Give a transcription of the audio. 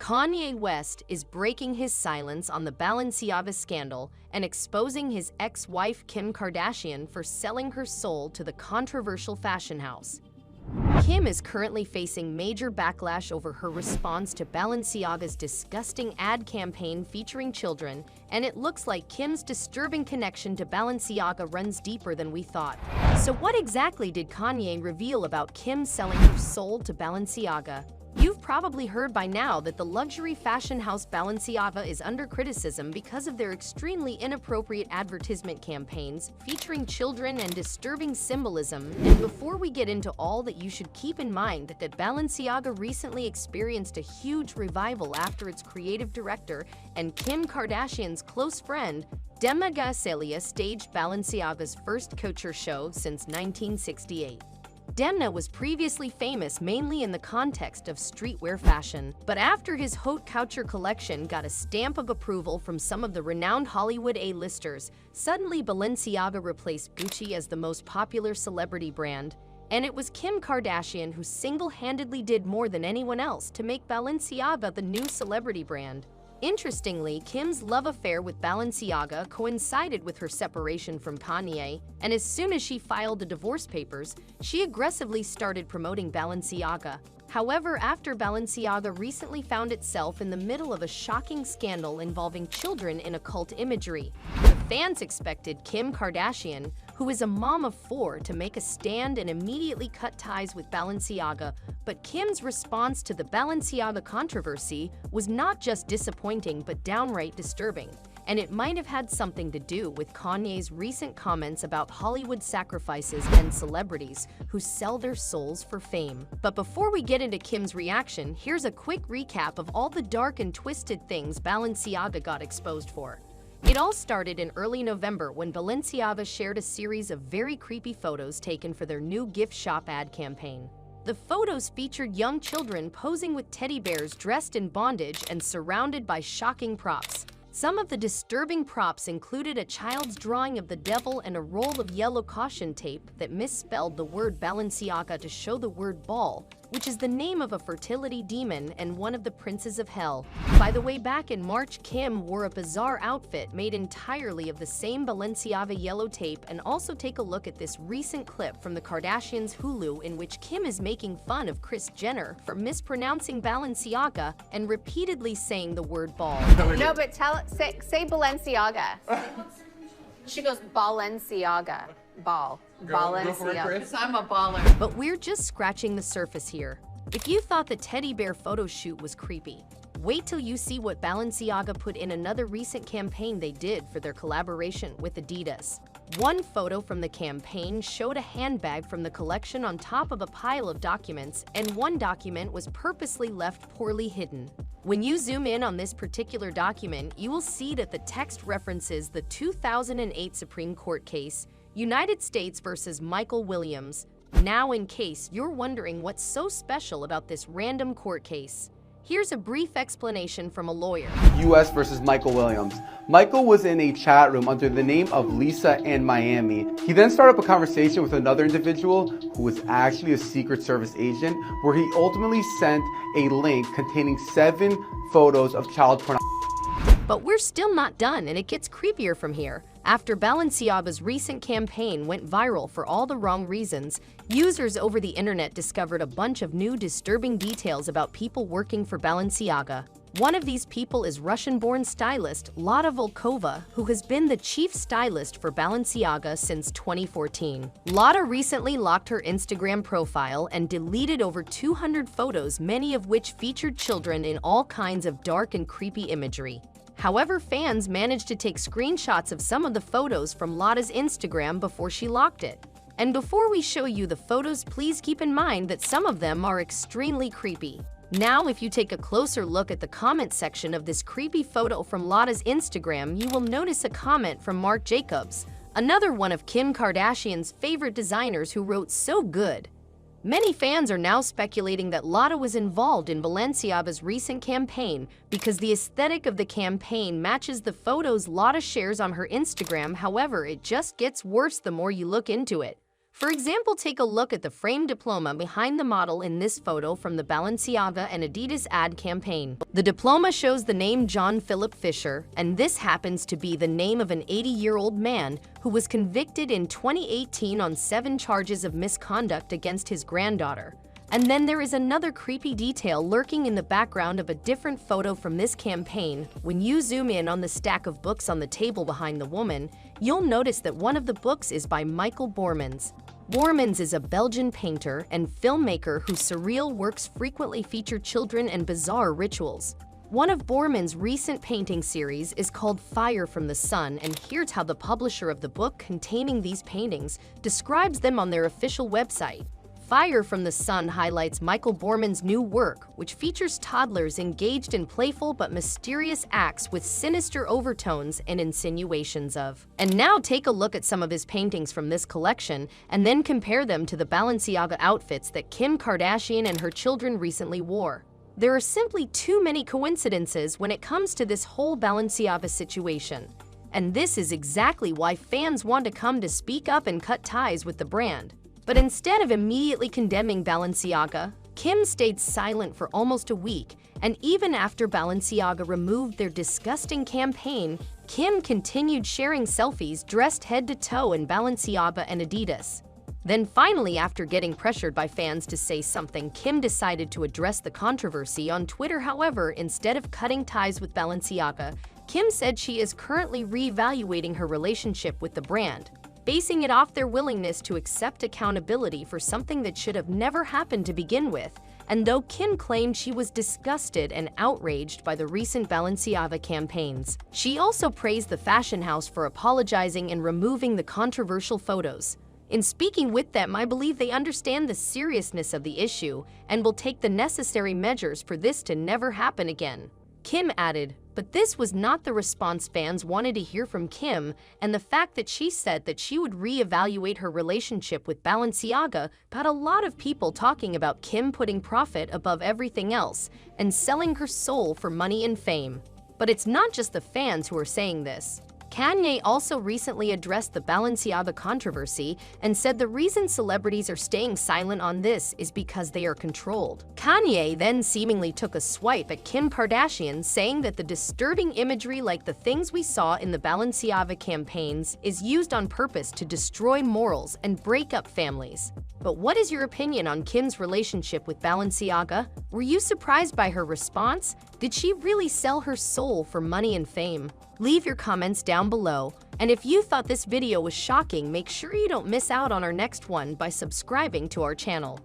Kanye West is breaking his silence on the Balenciaga scandal and exposing his ex-wife Kim Kardashian for selling her soul to the controversial fashion house. Kim is currently facing major backlash over her response to Balenciaga's disgusting ad campaign featuring children, and it looks like Kim's disturbing connection to Balenciaga runs deeper than we thought. So what exactly did Kanye reveal about Kim selling her soul to Balenciaga? You've probably heard by now that the luxury fashion house Balenciaga is under criticism because of their extremely inappropriate advertisement campaigns featuring children and disturbing symbolism. And before we get into all that, you should keep in mind that Balenciaga recently experienced a huge revival after its creative director and Kim Kardashian's close friend, Balenciaga staged Balenciaga's first couture show since 1968. Demna was previously famous mainly in the context of streetwear fashion, but after his haute couture collection got a stamp of approval from some of the renowned Hollywood A-listers, suddenly Balenciaga replaced Gucci as the most popular celebrity brand, and it was Kim Kardashian who single-handedly did more than anyone else to make Balenciaga the new celebrity brand. Interestingly, Kim's love affair with Balenciaga coincided with her separation from Kanye, and as soon as she filed the divorce papers, she aggressively started promoting Balenciaga. However, after Balenciaga recently found itself in the middle of a shocking scandal involving children in occult imagery, the fans expected Kim Kardashian, who is a mom of 4, to make a stand and immediately cut ties with Balenciaga. But Kim's response to the Balenciaga controversy was not just disappointing but downright disturbing. And it might have had something to do with Kanye's recent comments about Hollywood sacrifices and celebrities who sell their souls for fame. But before we get into Kim's reaction, here's a quick recap of all the dark and twisted things Balenciaga got exposed for. It all started in early November when Balenciaga shared a series of very creepy photos taken for their new gift shop ad campaign. The photos featured young children posing with teddy bears dressed in bondage and surrounded by shocking props. Some of the disturbing props included a child's drawing of the devil and a roll of yellow caution tape that misspelled the word Balenciaga to show the word Bal, which is the name of a fertility demon and one of the princes of hell. By the way, back in March, Kim wore a bizarre outfit made entirely of the same Balenciaga yellow tape. And also take a look at this recent clip from the Kardashians' Hulu in which Kim is making fun of Kris Jenner for mispronouncing Balenciaga and repeatedly saying the word Bal. No, but say Balenciaga. She goes Balenciaga. Balenciaga. I'm a baller. But we're just scratching the surface here. If you thought the teddy bear photo shoot was creepy, wait till you see what Balenciaga put in another recent campaign they did for their collaboration with Adidas. One photo from the campaign showed a handbag from the collection on top of a pile of documents, and one document was purposely left poorly hidden. When you zoom in on this particular document, you will see that the text references the 2008 Supreme Court case, United States versus Michael Williams. Now, in case you're wondering what's so special about this random court case, here's a brief explanation from a lawyer. US versus Michael Williams. Michael was in a chat room under the name of Lisa in Miami. He then started up a conversation with another individual who was actually a Secret Service agent, where he ultimately sent a link containing 7 photos of child pornography. But we're still not done, and it gets creepier from here. After Balenciaga's recent campaign went viral for all the wrong reasons, users over the internet discovered a bunch of new disturbing details about people working for Balenciaga. One of these people is Russian-born stylist Lada Volkova, who has been the chief stylist for Balenciaga since 2014. Lada recently locked her Instagram profile and deleted over 200 photos, many of which featured children in all kinds of dark and creepy imagery. However, fans managed to take screenshots of some of the photos from Lada's Instagram before she locked it. And before we show you the photos, please keep in mind that some of them are extremely creepy. Now, if you take a closer look at the comment section of this creepy photo from Lada's Instagram, you will notice a comment from Marc Jacobs, another one of Kim Kardashian's favorite designers, who wrote, "So good." Many fans are now speculating that Lada was involved in Balenciaga's recent campaign because the aesthetic of the campaign matches the photos Lada shares on her Instagram. However, it just gets worse the more you look into it. For example, take a look at the framed diploma behind the model in this photo from the Balenciaga and Adidas ad campaign. The diploma shows the name John Philip Fisher, and this happens to be the name of an 80-year-old man who was convicted in 2018 on 7 charges of misconduct against his granddaughter. And then there is another creepy detail lurking in the background of a different photo from this campaign. When you zoom in on the stack of books on the table behind the woman, you'll notice that one of the books is by Michael Bormans. Bormans is a Belgian painter and filmmaker whose surreal works frequently feature children and bizarre rituals. One of Bormans' recent painting series is called Fire from the Sun, and here's how the publisher of the book containing these paintings describes them on their official website. Fire from the Sun highlights Michael Bormans' new work, which features toddlers engaged in playful but mysterious acts with sinister overtones and insinuations of. And now take a look at some of his paintings from this collection and then compare them to the Balenciaga outfits that Kim Kardashian and her children recently wore. There are simply too many coincidences when it comes to this whole Balenciaga situation. And this is exactly why fans want to come to speak up and cut ties with the brand. But instead of immediately condemning Balenciaga, Kim stayed silent for almost a week, and even after Balenciaga removed their disgusting campaign, Kim continued sharing selfies dressed head to toe in Balenciaga and Adidas. Then finally, after getting pressured by fans to say something, Kim decided to address the controversy on Twitter. However, instead of cutting ties with Balenciaga, Kim said she is currently reevaluating her relationship with the brand, basing it off their willingness to accept accountability for something that should have never happened to begin with. And though Kim claimed she was disgusted and outraged by the recent Balenciaga campaigns, she also praised the fashion house for apologizing and removing the controversial photos. In speaking with them, I believe they understand the seriousness of the issue and will take the necessary measures for this to never happen again. Kim added, but this was not the response fans wanted to hear from Kim, and the fact that she said that she would reevaluate her relationship with Balenciaga got a lot of people talking about Kim putting profit above everything else and selling her soul for money and fame. But it's not just the fans who are saying this. Kanye also recently addressed the Balenciaga controversy and said the reason celebrities are staying silent on this is because they are controlled. Kanye then seemingly took a swipe at Kim Kardashian, saying that the disturbing imagery like the things we saw in the Balenciaga campaigns is used on purpose to destroy morals and break up families. But what is your opinion on Kim's relationship with Balenciaga? Were you surprised by her response? Did she really sell her soul for money and fame? Leave your comments down below, and if you thought this video was shocking, make sure you don't miss out on our next one by subscribing to our channel.